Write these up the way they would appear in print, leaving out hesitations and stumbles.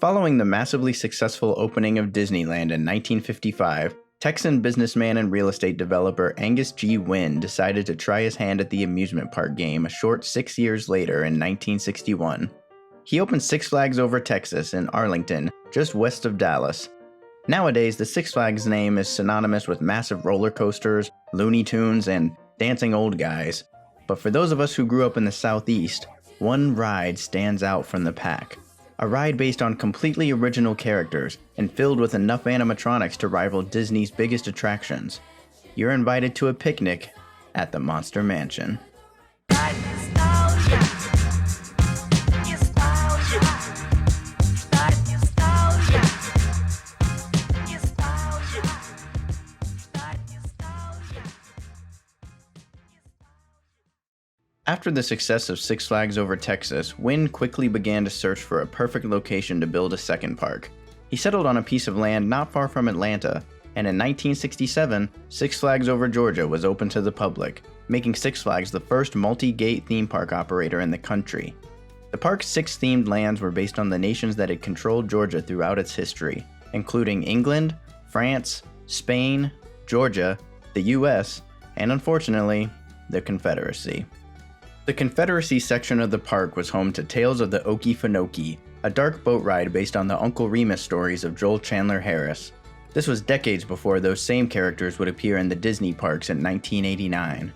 Following the massively successful opening of Disneyland in 1955, Texan businessman and real estate developer Angus G. Wynn decided to try his hand at the amusement park game a short 6 years later in 1961. He opened Six Flags Over Texas in Arlington, just west of Dallas. Nowadays, the Six Flags name is synonymous with massive roller coasters, Looney Tunes, and dancing old guys. But for those of us who grew up in the Southeast, one ride stands out from the pack. A ride based on completely original characters and filled with enough animatronics to rival Disney's biggest attractions. You're invited to a picnic at the Monster Mansion. After the success of Six Flags Over Texas, Wynn quickly began to search for a perfect location to build a second park. He settled on a piece of land not far from Atlanta, and in 1967, Six Flags Over Georgia was open to the public, making Six Flags the first multi-gate theme park operator in the country. The park's 6 themed lands were based on the nations that had controlled Georgia throughout its history, including England, France, Spain, Georgia, the US, and unfortunately, the Confederacy. The Confederacy section of the park was home to Tales of the Okefenokee, a dark boat ride based on the Uncle Remus stories of Joel Chandler Harris. This was decades before those same characters would appear in the Disney parks in 1989.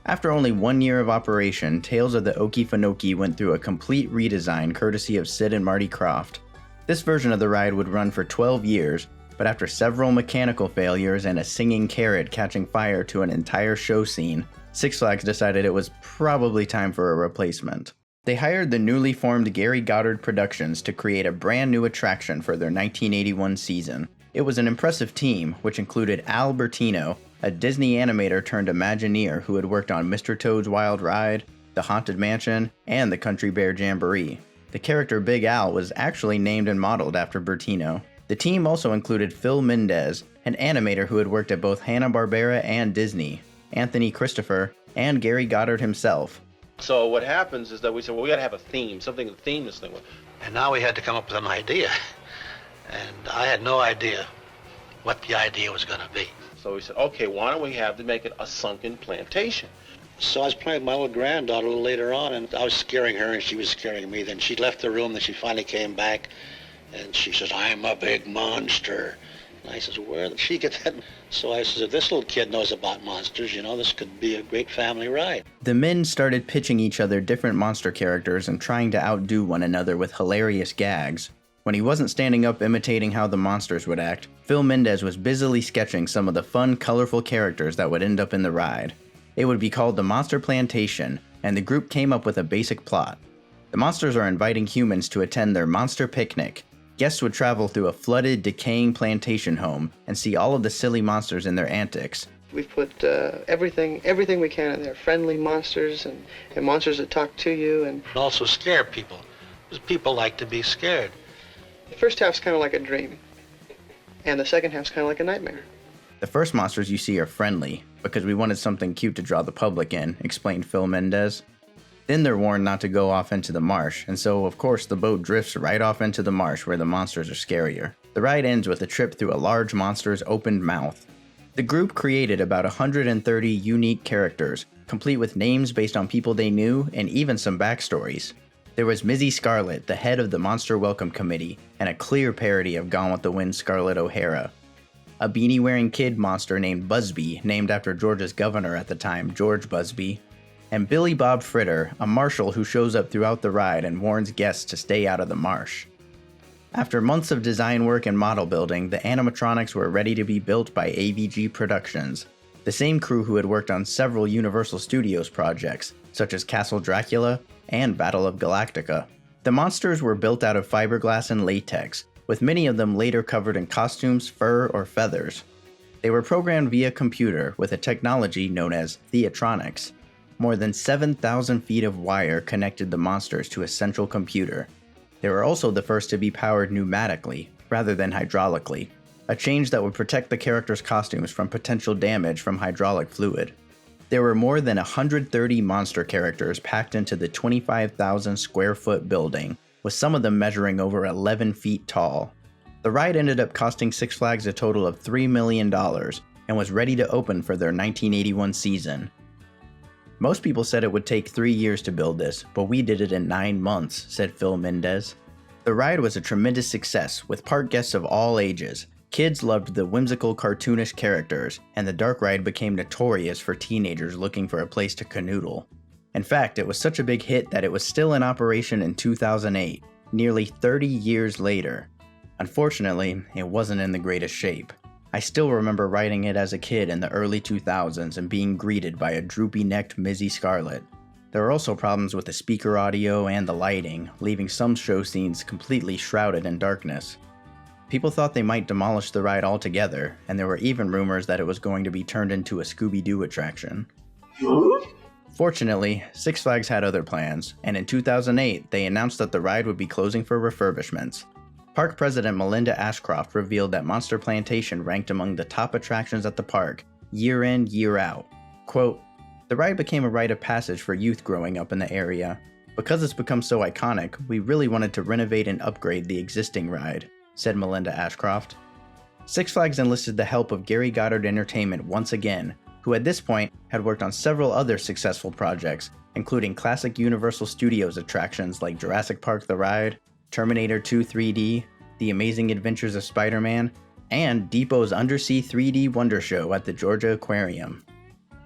After only 1 year of operation, Tales of the Okefenokee went through a complete redesign courtesy of Sid and Marty Krofft. This version of the ride would run for 12 years, but after several mechanical failures and a singing carrot catching fire to an entire show scene, Six Flags decided it was probably time for a replacement. They hired the newly formed Gary Goddard Productions to create a brand new attraction for their 1981 season. It was an impressive team, which included Al Bertino, a Disney animator turned Imagineer who had worked on Mr. Toad's Wild Ride, The Haunted Mansion, and the Country Bear Jamboree. The character Big Al was actually named and modeled after Bertino. The team also included Phil Mendez, an animator who had worked at both Hanna-Barbera and Disney, Anthony Christopher, and Gary Goddard himself. So what happens is that we said, well, we got to have a theme, something to theme this thing with. And now we had to come up with an idea. And I had no idea what the idea was going to be. So we said, okay, why don't we have to make it a sunken plantation? So I was playing with my little granddaughter a little later on, and I was scaring her, and she was scaring me. Then she left the room, then she finally came back, and she says, I'm a big monster. And I says, where did she get that? So I says, if this little kid knows about monsters, this could be a great family ride. The men started pitching each other different monster characters and trying to outdo one another with hilarious gags. When he wasn't standing up imitating how the monsters would act, Phil Mendez was busily sketching some of the fun, colorful characters that would end up in the ride. It would be called the Monster Plantation, and the group came up with a basic plot. The monsters are inviting humans to attend their monster picnic. Guests would travel through a flooded, decaying plantation home and see all of the silly monsters in their antics. We've put everything we can in there. Friendly monsters and monsters that talk to you. And also scare people, because people like to be scared. The first half's kind of like a dream, and the second half's kind of like a nightmare. The first monsters you see are friendly, because we wanted something cute to draw the public in, explained Phil Mendez. Then they're warned not to go off into the marsh, and so of course the boat drifts right off into the marsh where the monsters are scarier. The ride ends with a trip through a large monster's opened mouth. The group created about 130 unique characters, complete with names based on people they knew and even some backstories. There was Mizzy Scarlet, the head of the Monster Welcome Committee, and a clear parody of Gone with the Wind Scarlett O'Hara. A beanie-wearing kid monster named Busby, named after Georgia's governor at the time, George Busby, and Billy Bob Fritter, a marshal who shows up throughout the ride and warns guests to stay out of the marsh. After months of design work and model building, the animatronics were ready to be built by AVG Productions, the same crew who had worked on several Universal Studios projects, such as Castle Dracula and Battle of Galactica. The monsters were built out of fiberglass and latex, with many of them later covered in costumes, fur, or feathers. They were programmed via computer with a technology known as Theatronics. More than 7,000 feet of wire connected the monsters to a central computer. They were also the first to be powered pneumatically, rather than hydraulically, a change that would protect the characters' costumes from potential damage from hydraulic fluid. There were more than 130 monster characters packed into the 25,000 square foot building, with some of them measuring over 11 feet tall. The ride ended up costing Six Flags a total of $3 million and was ready to open for their 1981 season. Most people said it would take 3 years to build this, but we did it in 9 months, said Phil Mendez. The ride was a tremendous success, with park guests of all ages. Kids loved the whimsical, cartoonish characters, and the dark ride became notorious for teenagers looking for a place to canoodle. In fact, it was such a big hit that it was still in operation in 2008, nearly 30 years later. Unfortunately, it wasn't in the greatest shape. I still remember riding it as a kid in the early 2000s and being greeted by a droopy-necked Mizzy Scarlet. There were also problems with the speaker audio and the lighting, leaving some show scenes completely shrouded in darkness. People thought they might demolish the ride altogether, and there were even rumors that it was going to be turned into a Scooby-Doo attraction. Fortunately, Six Flags had other plans, and in 2008, they announced that the ride would be closing for refurbishments. Park President Melinda Ashcroft revealed that Monster Plantation ranked among the top attractions at the park, year in, year out. Quote, "The ride became a rite of passage for youth growing up in the area. Because it's become so iconic, we really wanted to renovate and upgrade the existing ride," said Melinda Ashcroft. Six Flags enlisted the help of Gary Goddard Entertainment once again, who at this point had worked on several other successful projects, including classic Universal Studios attractions like Jurassic Park The Ride, Terminator 2 3D, The Amazing Adventures of Spider-Man, and Depot's Undersea 3D Wonder Show at the Georgia Aquarium.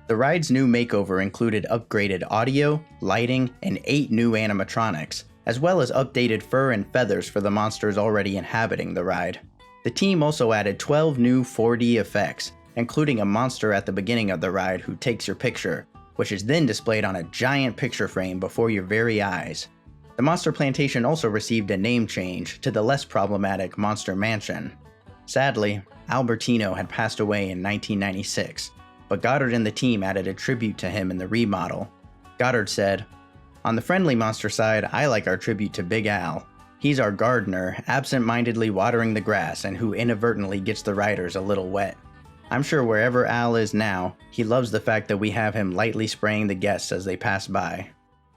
The ride's new makeover included upgraded audio, lighting, and 8 new animatronics, as well as updated fur and feathers for the monsters already inhabiting the ride. The team also added 12 new 4D effects, including a monster at the beginning of the ride who takes your picture, which is then displayed on a giant picture frame before your very eyes. The Monster Plantation also received a name change to the less problematic Monster Mansion. Sadly, Albertino had passed away in 1996, but Goddard and the team added a tribute to him in the remodel. Goddard said, "On the friendly monster side, I like our tribute to Big Al. He's our gardener, absent-mindedly watering the grass and who inadvertently gets the riders a little wet. I'm sure wherever Al is now, he loves the fact that we have him lightly spraying the guests as they pass by."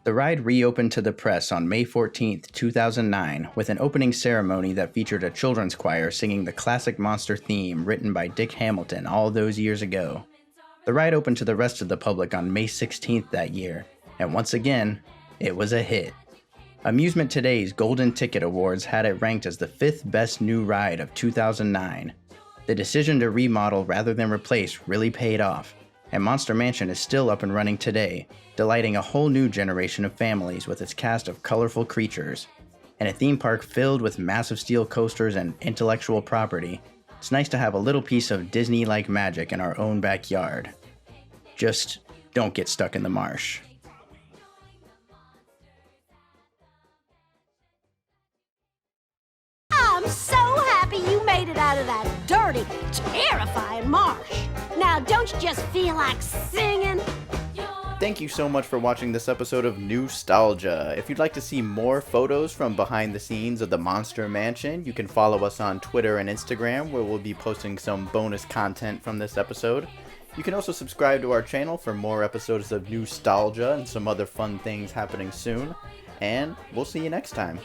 The ride reopened to the press on May 14, 2009, with an opening ceremony that featured a children's choir singing the classic monster theme written by Dick Hamilton all those years ago. The ride opened to the rest of the public on May 16th that year, and once again, it was a hit. Amusement Today's Golden Ticket Awards had it ranked as the 5th best new ride of 2009. The decision to remodel rather than replace really paid off, and Monster Mansion is still up and running today, delighting a whole new generation of families with its cast of colorful creatures. In a theme park filled with massive steel coasters and intellectual property, it's nice to have a little piece of Disney-like magic in our own backyard. Just don't get stuck in the marsh. I'm so happy you made it out of that dirty, terrifying marsh. Now, don't you just feel like singing? Thank you so much for watching this episode of Newstalgia. If you'd like to see more photos from behind the scenes of the Monster Mansion, you can follow us on Twitter and Instagram, where we'll be posting some bonus content from this episode. You can also subscribe to our channel for more episodes of Newstalgia and some other fun things happening soon. And we'll see you next time.